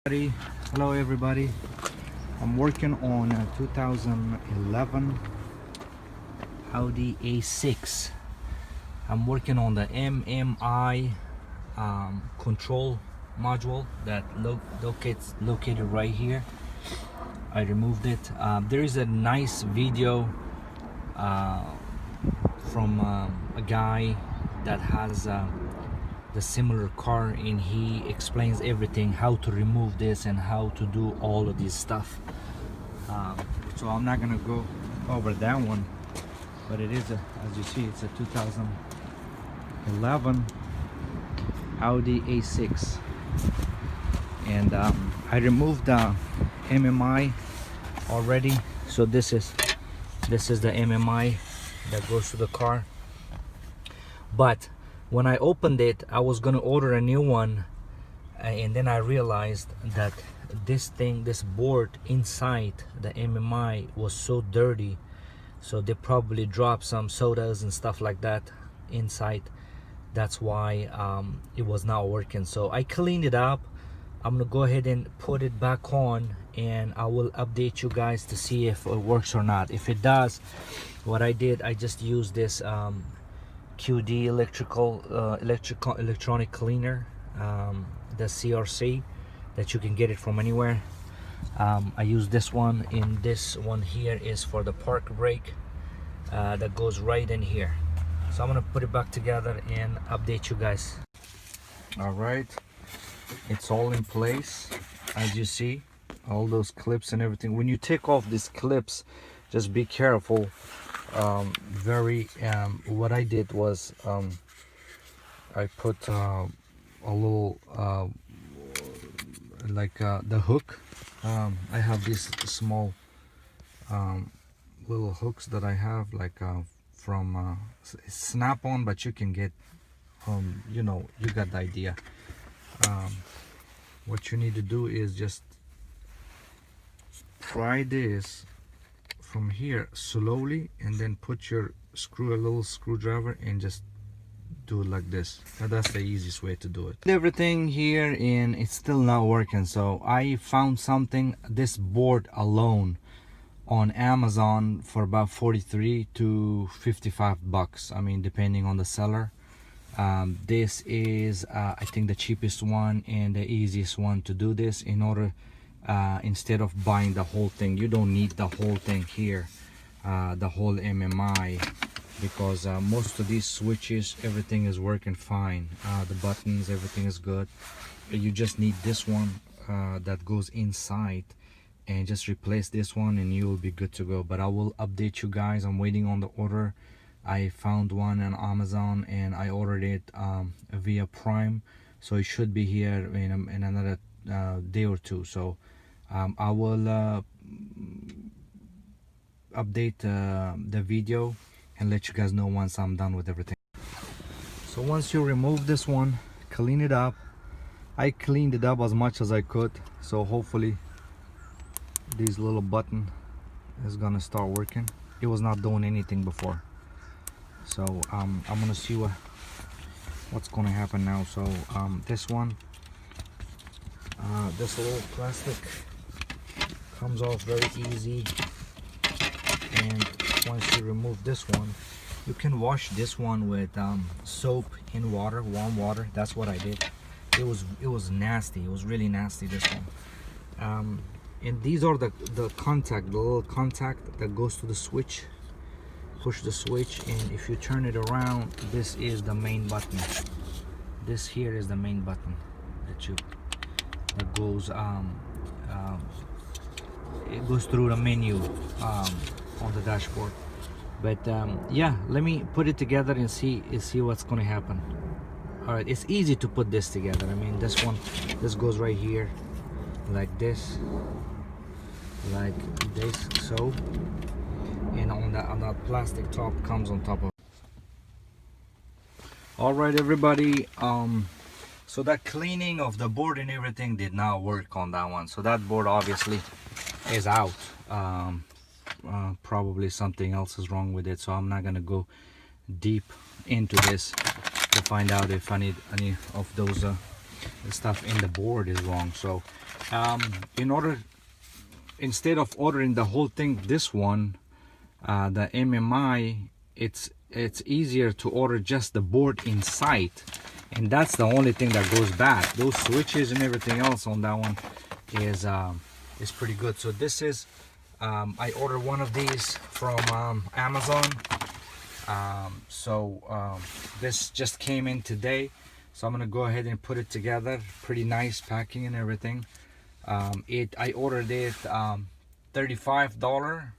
Hello everybody. I'm working on a 2011 Audi A6. I'm working on the MMI control module that located right here. I removed it. There is a nice video from a guy that has the similar car, and he explains everything, how to remove this and how to do all of this stuff. So I'm not gonna go over that one, but it is as you see, it's a 2011 Audi A6, and I removed the MMI already. So this is the MMI that goes to the car, but when I opened it, I was gonna order a new one, and then I realized that this board inside the MMI was so dirty, so they probably dropped some sodas and stuff like that inside. That's why it was not working. So I cleaned it up. I'm gonna go ahead and put it back on, and I will update you guys to see if it works or not. If it does, what I did, I just used this QD electronic cleaner, the CRC, that you can get it from anywhere. I use this one, and this one here is for the park brake that goes right in here. So I'm gonna put it back together and update you guys. All right, it's all in place, as you see, all those clips and everything. When you take off these clips, just be careful. What I did was I put a little the hook. I have these small little hooks that I have from Snap-on, but you can get you got the idea. What you need to do is just try this from here slowly, and then put your a little screwdriver and just do it like this. That's the easiest way to do it. Everything here, and it's still not working. So I found something, this board alone, on Amazon for about 43 to 55 bucks. I mean, depending on the seller. This is I think the cheapest one and the easiest one to do this, in order instead of buying the whole thing. You don't need the whole thing here, the whole MMI, because most of these switches, everything is working fine. The buttons, everything is good. You just need this one that goes inside, and just replace this one and you will be good to go. But I will update you guys. I'm waiting on the order. I found one on Amazon, and I ordered it via Prime, so it should be here in another day or two. So I will update the video and let you guys know once I'm done with everything. So once you remove this one, clean it up. I cleaned it up as much as I could, so hopefully this little button is gonna start working. It was not doing anything before, so I'm gonna see what's gonna happen now. So this one, this little plastic comes off very easy, and once you remove this one, you can wash this one with soap in water, warm water. That's what I did. It was nasty. It was really nasty, this one. And these are the little contact that goes to the switch. Push the switch, and if you turn it around, this is the main button. This here is the main button that goes it goes through the menu on the dashboard. But yeah, let me put it together and see what's going to happen. All right, it's easy to put this together. I mean, this goes right here like this, so, and on that plastic top comes on top of it. All right, everybody, so that cleaning of the board and everything did not work on that one. So that board obviously is out. Probably something else is wrong with it, so I'm not gonna go deep into this to find out if I need any of those the stuff in the board is wrong. So instead of ordering the whole thing, this one, the MMI, it's easier to order just the board inside, and that's the only thing that goes bad. Those switches and everything else on that one is pretty good. So this is I ordered one of these from Amazon. This just came in today, so I'm gonna go ahead and put it together. Pretty nice packing and everything. I ordered it $35,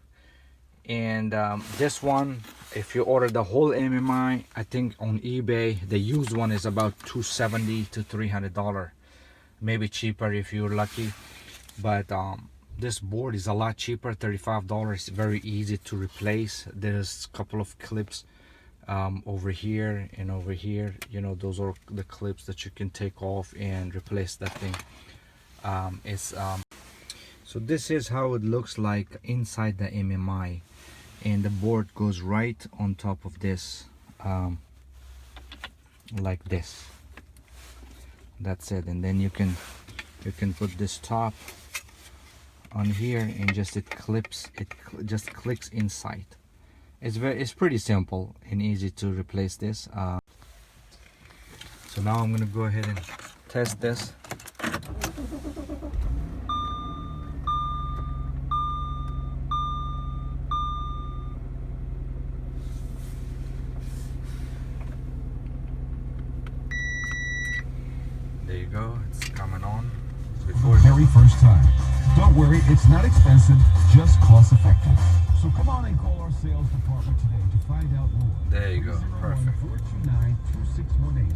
and this one, if you order the whole MMI, I think on eBay the used one is about $270 to $300, maybe cheaper if you're lucky. But this board is a lot cheaper, $35. Very easy to replace. There's a couple of clips over here and over here, you know, those are the clips that you can take off and replace that thing. So this is how it looks like inside the MMI, and the board goes right on top of this, like this. That's it. And then you can put this top on here, and just just clicks inside. It's pretty simple and easy to replace this. So now I'm gonna go ahead and test this. There you go, it's coming on. For the very first time. Don't worry, it's not expensive, just cost effective. So come on and call our sales department today to find out more. There you go, perfect.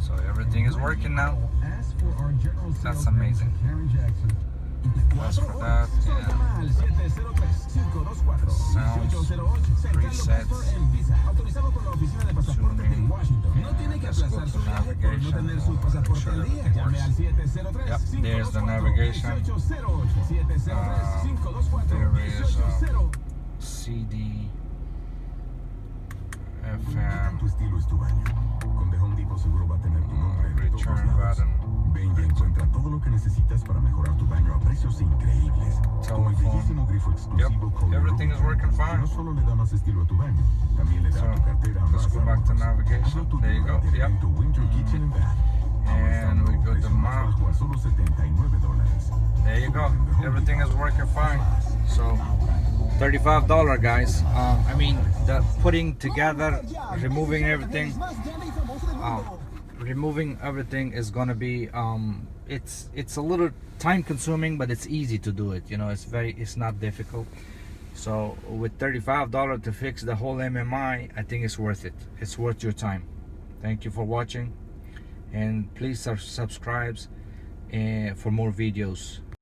So everything is working now. That's amazing. That's for that, and sounds, presets, tuning, and let's go to navigation. Make sure everything works. Yep, there's the navigation. There is CD, FM, return button, telephone. Yep, everything is working fine. So let's go back to navigation. There you go. Yep. And we go to map. There you go. Everything is working fine. So $35, guys. I mean, the putting together, removing everything is gonna be it's a little time consuming, but it's easy to do it, you know. It's not difficult. So with $35 to fix the whole MMI, I think it's worth it. It's worth your time. Thank you for watching, and please subscribe for more videos.